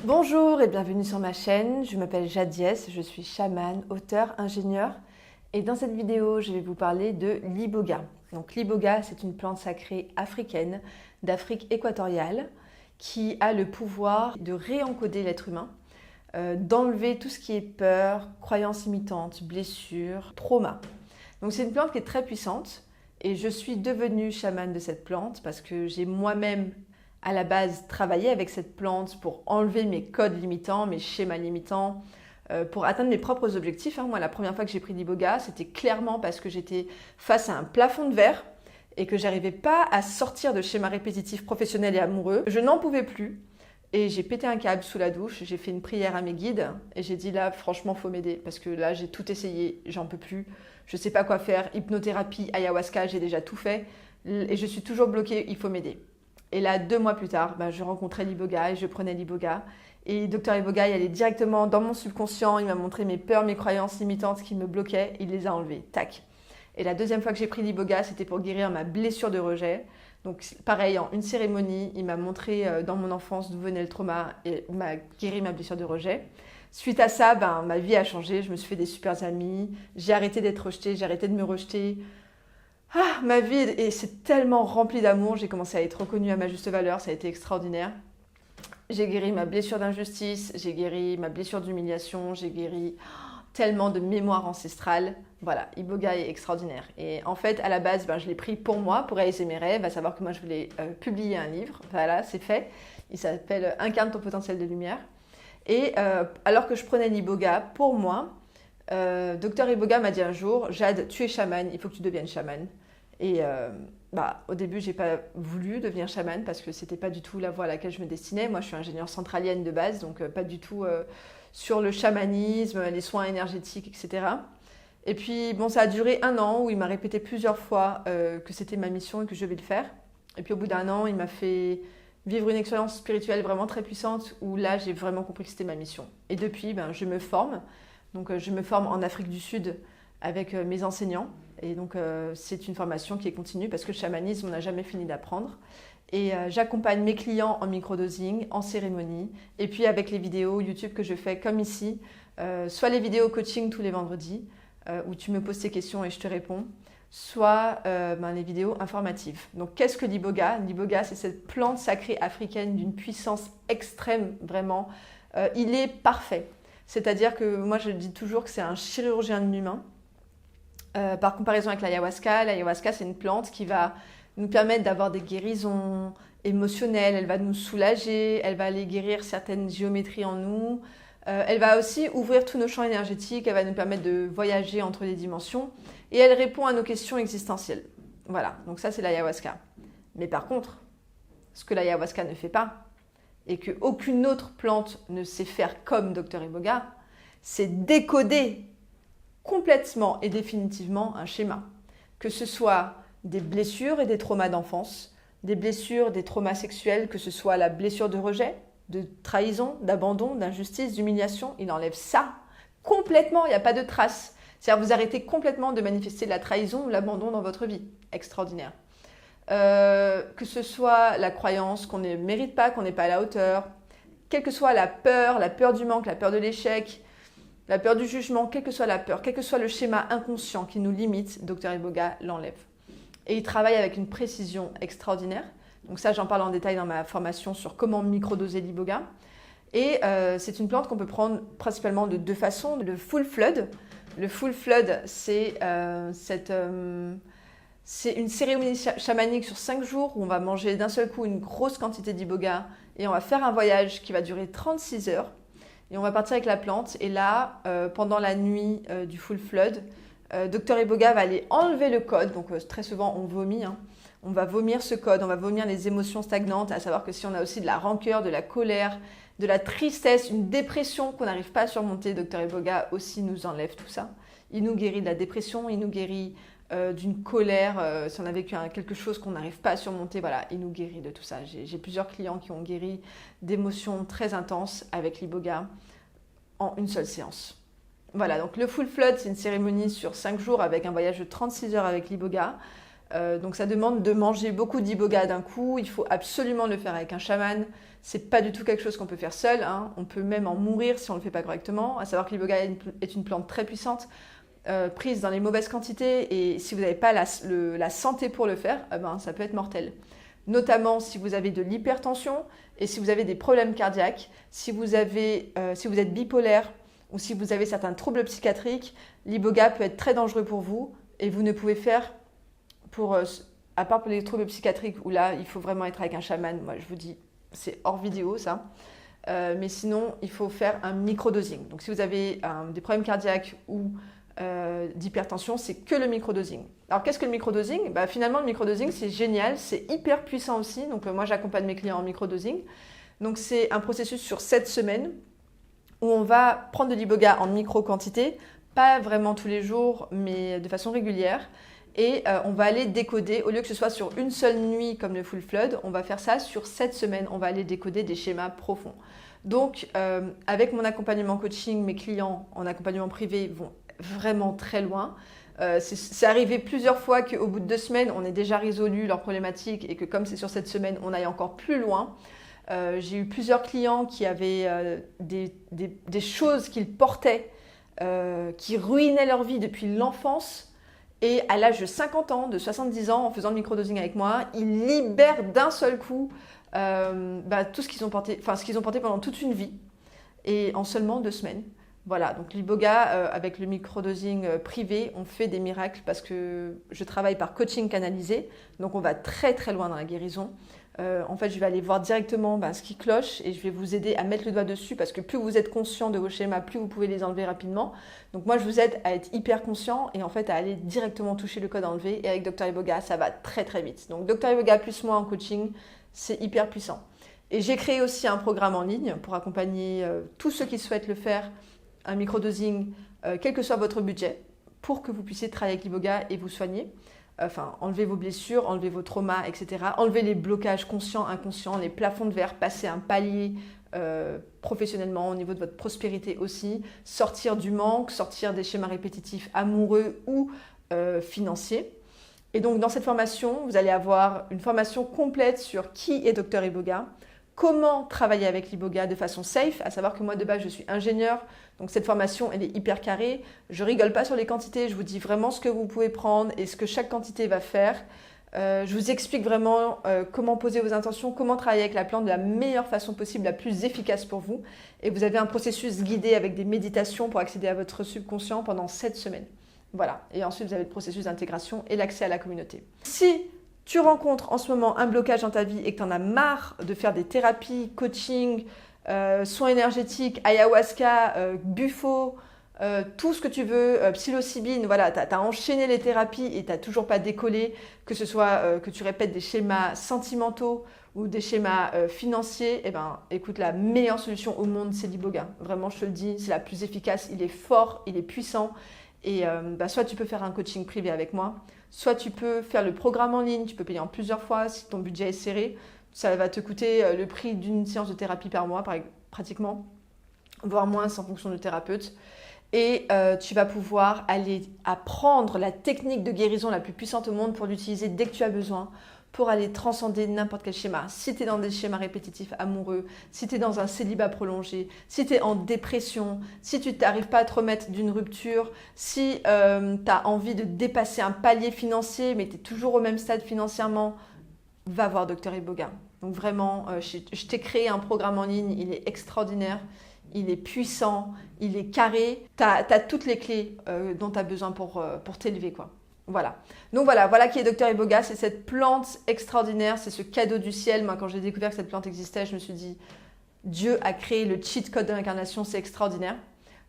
Bonjour et bienvenue sur ma chaîne, je m'appelle Jadiès, je suis chamane, auteur, ingénieur et dans cette vidéo je vais vous parler de l'iboga. Donc l'iboga c'est une plante sacrée africaine d'Afrique équatoriale qui a le pouvoir de réencoder l'être humain, d'enlever tout ce qui est peur, croyances limitantes, blessures, trauma. Donc c'est une plante qui est très puissante et je suis devenue chamane de cette plante parce que j'ai moi-même à la base travaillé avec cette plante pour enlever mes codes limitants, mes schémas limitants, pour atteindre mes propres objectifs. Moi, la première fois que j'ai pris l'iboga, c'était clairement parce que j'étais face à un plafond de verre et que j'arrivais pas à sortir de schémas répétitifs professionnels et amoureux. Je n'en pouvais plus et j'ai pété un câble sous la douche. J'ai fait une prière à mes guides et j'ai dit là, franchement, faut m'aider parce que là, j'ai tout essayé, j'en peux plus. Je sais pas quoi faire. Hypnothérapie, ayahuasca, j'ai déjà tout fait et je suis toujours bloquée. Il faut m'aider. Et là, 2 mois plus tard, je rencontrais l'iboga et je prenais l'iboga. Et Dr Iboga, il allait directement dans mon subconscient, il m'a montré mes peurs, mes croyances limitantes qui me bloquaient, il les a enlevées, tac. Et la deuxième fois que j'ai pris l'iboga, c'était pour guérir ma blessure de rejet. Donc pareil, en une cérémonie, il m'a montré dans mon enfance d'où venait le trauma et m'a guéri ma blessure de rejet. Suite à ça, ma vie a changé, je me suis fait des super amis, j'ai arrêté d'être rejetée, j'ai arrêté de me rejeter. Ma vie et c'est tellement rempli d'amour, j'ai commencé à être reconnue à ma juste valeur, ça a été extraordinaire. J'ai guéri ma blessure d'injustice, j'ai guéri ma blessure d'humiliation, j'ai guéri tellement de mémoire ancestrale. Voilà, Iboga est extraordinaire. Et en fait, à la base, je l'ai pris pour moi, pour réaliser mes rêves, à savoir que moi, je voulais publier un livre. Voilà, c'est fait. Il s'appelle Incarne ton potentiel de lumière. Et alors que je prenais l'Iboga pour moi, Dr Iboga m'a dit un jour, Jade, tu es chamane, il faut que tu deviennes chamane. Et au début, j'ai pas voulu devenir chamane parce que c'était pas du tout la voie à laquelle je me destinais. Moi, je suis ingénieure centralienne de base, donc pas du tout sur le chamanisme, les soins énergétiques, etc. Et puis, ça a duré 1 an où il m'a répété plusieurs fois que c'était ma mission et que je devais le faire. Et puis, au bout d'1 an, il m'a fait vivre une expérience spirituelle vraiment très puissante où là, j'ai vraiment compris que c'était ma mission. Et depuis, je me forme. Donc, je me forme en Afrique du Sud avec mes enseignants. Et donc, c'est une formation qui est continue parce que le chamanisme, on n'a jamais fini d'apprendre. Et j'accompagne mes clients en microdosing, en cérémonie, et puis avec les vidéos YouTube que je fais comme ici, soit les vidéos coaching tous les vendredis, où tu me poses tes questions et je te réponds, soit les vidéos informatives. Donc, qu'est-ce que l'iboga? L'iboga, c'est cette plante sacrée africaine d'une puissance extrême, vraiment. Il est parfait. C'est-à-dire que moi, je dis toujours que c'est un chirurgien de l'humain. Par comparaison avec l'ayahuasca, c'est une plante qui va nous permettre d'avoir des guérisons émotionnelles, elle va nous soulager, elle va aller guérir certaines géométries en nous, elle va aussi ouvrir tous nos champs énergétiques, elle va nous permettre de voyager entre les dimensions et elle répond à nos questions existentielles. Voilà, donc ça c'est l'ayahuasca. Mais par contre, ce que l'ayahuasca ne fait pas, et qu'aucune autre plante ne sait faire comme Dr Iboga, c'est décoder complètement et définitivement un schéma. Que ce soit des blessures et des traumas d'enfance, des blessures, des traumas sexuels, que ce soit la blessure de rejet, de trahison, d'abandon, d'injustice, d'humiliation, il enlève ça complètement, il n'y a pas de trace. C'est-à-dire vous arrêtez complètement de manifester la trahison ou l'abandon dans votre vie. Extraordinaire. Que ce soit la croyance qu'on ne mérite pas, qu'on n'est pas à la hauteur, quelle que soit la peur du manque, la peur de l'échec, la peur du jugement, quelle que soit la peur, quel que soit le schéma inconscient qui nous limite, Dr Iboga l'enlève. Et il travaille avec une précision extraordinaire. Donc ça, j'en parle en détail dans ma formation sur comment microdoser l'iboga. Et c'est une plante qu'on peut prendre principalement de 2 façons. Le full flood. Le full flood, c'est une cérémonie chamanique sur 5 jours où on va manger d'un seul coup une grosse quantité d'iboga et on va faire un voyage qui va durer 36 heures. Et on va partir avec la plante. Et là, pendant la nuit du full flood, Dr Iboga va aller enlever le code. Donc très souvent, on vomit. On va vomir ce code, on va vomir les émotions stagnantes. À savoir que si on a aussi de la rancœur, de la colère, de la tristesse, une dépression qu'on n'arrive pas à surmonter, Dr Iboga aussi nous enlève tout ça. Il nous guérit de la dépression, il nous guérit d'une colère, si on a vécu quelque chose qu'on n'arrive pas à surmonter, voilà, il nous guérit de tout ça. J'ai plusieurs clients qui ont guéri d'émotions très intenses avec l'iboga en une seule séance. Voilà, donc le full flood, c'est une cérémonie sur 5 jours avec un voyage de 36 heures avec l'iboga. Donc ça demande de manger beaucoup d'iboga d'un coup. Il faut absolument le faire avec un chaman. C'est pas du tout quelque chose qu'on peut faire seul, hein. On peut même en mourir si on le fait pas correctement. À savoir que l'iboga est une plante très puissante, prise dans les mauvaises quantités, et si vous n'avez pas la santé pour le faire, ça peut être mortel. Notamment si vous avez de l'hypertension et si vous avez des problèmes cardiaques, si vous êtes bipolaire ou si vous avez certains troubles psychiatriques, l'iboga peut être très dangereux pour vous, et vous ne pouvez faire à part pour les troubles psychiatriques où là il faut vraiment être avec un chaman. Moi je vous dis, c'est hors vidéo ça. Mais sinon, il faut faire un microdosing. Donc si vous avez des problèmes cardiaques ou d'hypertension, c'est que le microdosing. Alors qu'est-ce que le microdosing? Finalement, le microdosing, c'est génial, c'est hyper puissant aussi. Donc moi, j'accompagne mes clients en microdosing. Donc c'est un processus sur 7 semaines où on va prendre de l'iboga en micro-quantité, pas vraiment tous les jours, mais de façon régulière. Et on va aller décoder, au lieu que ce soit sur une seule nuit comme le full flood, on va faire ça sur 7 semaines. On va aller décoder des schémas profonds. Donc, avec mon accompagnement coaching, mes clients en accompagnement privé vont vraiment très loin. C'est arrivé plusieurs fois qu'au bout de 2 semaines, on ait déjà résolu leurs problématiques et que comme c'est sur 7 semaines, on aille encore plus loin. J'ai eu plusieurs clients qui avaient des choses qu'ils portaient, qui ruinaient leur vie depuis l'enfance. Et à l'âge de 50 ans, de 70 ans, en faisant le microdosing avec moi, ils libèrent d'un seul coup tout ce qu'ils ont porté, ce qu'ils ont porté pendant toute une vie, et en seulement 2 semaines. Voilà, donc l'iboga, avec le microdosing privé, on fait des miracles parce que je travaille par coaching canalisé, donc on va très très loin dans la guérison. En fait, je vais aller voir directement ce qui cloche et je vais vous aider à mettre le doigt dessus, parce que plus vous êtes conscient de vos schémas, plus vous pouvez les enlever rapidement. Donc moi, je vous aide à être hyper conscient et en fait à aller directement toucher le code à enlever. Et avec Dr Iboga, ça va très très vite. Donc Dr Iboga plus moi en coaching, c'est hyper puissant. Et j'ai créé aussi un programme en ligne pour accompagner tous ceux qui souhaitent le faire, un microdosing, quel que soit votre budget, pour que vous puissiez travailler avec l'iboga et vous soigner. Enlever vos blessures, enlever vos traumas, etc. Enlever les blocages conscients, inconscients, les plafonds de verre, passer un palier professionnellement au niveau de votre prospérité aussi, sortir du manque, sortir des schémas répétitifs amoureux ou financiers. Et donc dans cette formation, vous allez avoir une formation complète sur qui est Dr Iboga, comment travailler avec l'iboga de façon safe, à savoir que moi de base je suis ingénieure, donc cette formation elle est hyper carrée, je rigole pas sur les quantités, je vous dis vraiment ce que vous pouvez prendre et ce que chaque quantité va faire. Je vous explique vraiment comment poser vos intentions, comment travailler avec la plante de la meilleure façon possible, la plus efficace pour vous. Et vous avez un processus guidé avec des méditations pour accéder à votre subconscient pendant 7 semaines. Voilà, et ensuite vous avez le processus d'intégration et l'accès à la communauté. Si tu rencontres en ce moment un blocage dans ta vie et que tu en as marre de faire des thérapies, coaching, soins énergétiques, ayahuasca, bufo, tout ce que tu veux, psilocybine, voilà, tu as enchaîné les thérapies et tu n'as toujours pas décollé, que ce soit que tu répètes des schémas sentimentaux ou des schémas financiers, écoute, la meilleure solution au monde, c'est l'iboga. Vraiment, je te le dis, c'est la plus efficace, il est fort, il est puissant. Et soit tu peux faire un coaching privé avec moi, soit tu peux faire le programme en ligne, tu peux payer en plusieurs fois si ton budget est serré. Ça va te coûter le prix d'une séance de thérapie par mois, pratiquement, voire moins en fonction du thérapeute. Et tu vas pouvoir aller apprendre la technique de guérison la plus puissante au monde pour l'utiliser dès que tu as besoin, pour aller transcender n'importe quel schéma. Si tu es dans des schémas répétitifs amoureux, si tu es dans un célibat prolongé, si tu es en dépression, si tu n'arrives pas à te remettre d'une rupture, si tu as envie de dépasser un palier financier mais tu es toujours au même stade financièrement, va voir Dr Iboga. Donc vraiment, je t'ai créé un programme en ligne, il est extraordinaire, il est puissant, il est carré. Tu as toutes les clés dont tu as besoin pour t'élever, quoi. Voilà. Donc voilà qui est Dr Iboga, c'est cette plante extraordinaire, c'est ce cadeau du ciel. Moi, quand j'ai découvert que cette plante existait, je me suis dit, Dieu a créé le cheat code de l'incarnation, c'est extraordinaire.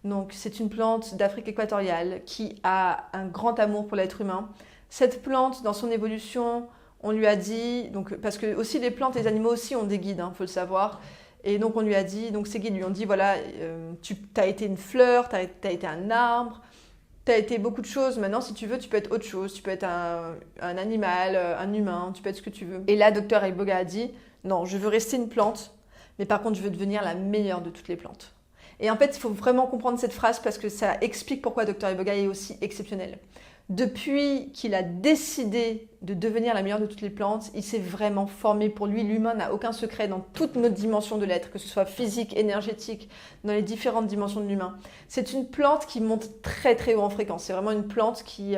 Donc c'est une plante d'Afrique équatoriale qui a un grand amour pour l'être humain. Cette plante, dans son évolution, on lui a dit, donc, parce que aussi les plantes et les animaux aussi ont des guides, faut le savoir. Et donc on lui a dit, donc ces guides lui ont dit, voilà, tu as été une fleur, tu as été un arbre, tu as été beaucoup de choses, maintenant si tu veux, tu peux être autre chose, tu peux être un animal, un humain, tu peux être ce que tu veux. Et là, Dr Iboga a dit, non, je veux rester une plante, mais par contre, je veux devenir la meilleure de toutes les plantes. Et en fait, il faut vraiment comprendre cette phrase parce que ça explique pourquoi Dr Iboga est aussi exceptionnel. Depuis qu'il a décidé de devenir la meilleure de toutes les plantes, il s'est vraiment formé. Pour lui, l'humain n'a aucun secret dans toutes nos dimensions de l'être, que ce soit physique, énergétique, dans les différentes dimensions de l'humain. C'est une plante qui monte très très haut en fréquence. C'est vraiment une plante qui,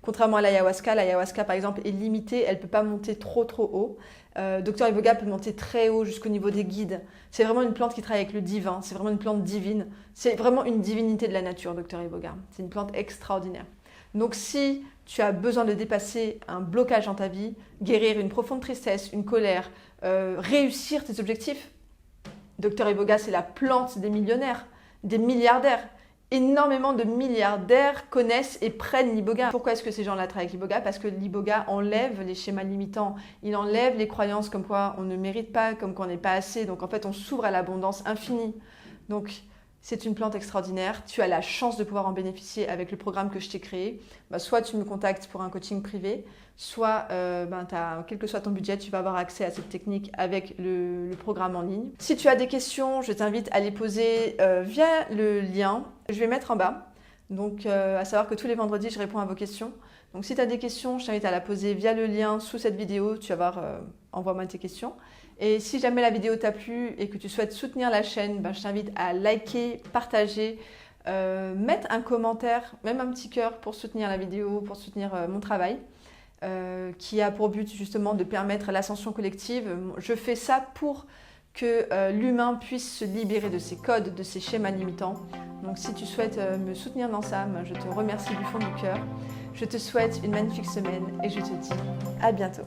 contrairement à l'ayahuasca par exemple est limitée, elle ne peut pas monter trop haut. Dr Iboga peut monter très haut jusqu'au niveau des guides. C'est vraiment une plante qui travaille avec le divin, c'est vraiment une plante divine. C'est vraiment une divinité de la nature, Dr Iboga. C'est une plante extraordinaire. Donc si tu as besoin de dépasser un blocage dans ta vie, guérir une profonde tristesse, une colère, réussir tes objectifs, Dr Iboga, c'est la plante des millionnaires, des milliardaires. Énormément de milliardaires connaissent et prennent l'Iboga. Pourquoi est-ce que ces gens-là travaillent avec l'Iboga? Parce que l'Iboga enlève les schémas limitants, il enlève les croyances comme quoi on ne mérite pas, comme quoi on n'est pas assez. Donc en fait, on s'ouvre à l'abondance infinie. Donc c'est une plante extraordinaire. Tu as la chance de pouvoir en bénéficier avec le programme que je t'ai créé. Soit tu me contactes pour un coaching privé, soit quel que soit ton budget, tu vas avoir accès à cette technique avec le programme en ligne. Si tu as des questions, je t'invite à les poser via le lien. Je vais mettre en bas. Donc, à savoir que tous les vendredis, je réponds à vos questions. Donc, si tu as des questions, je t'invite à la poser via le lien sous cette vidéo. Tu vas voir, envoie-moi tes questions. Et si jamais la vidéo t'a plu et que tu souhaites soutenir la chaîne, je t'invite à liker, partager, mettre un commentaire, même un petit cœur pour soutenir la vidéo, pour soutenir mon travail, qui a pour but justement de permettre l'ascension collective. Je fais ça pour que l'humain puisse se libérer de ses codes, de ses schémas limitants. Donc si tu souhaites me soutenir dans ça, je te remercie du fond du cœur. Je te souhaite une magnifique semaine et je te dis à bientôt.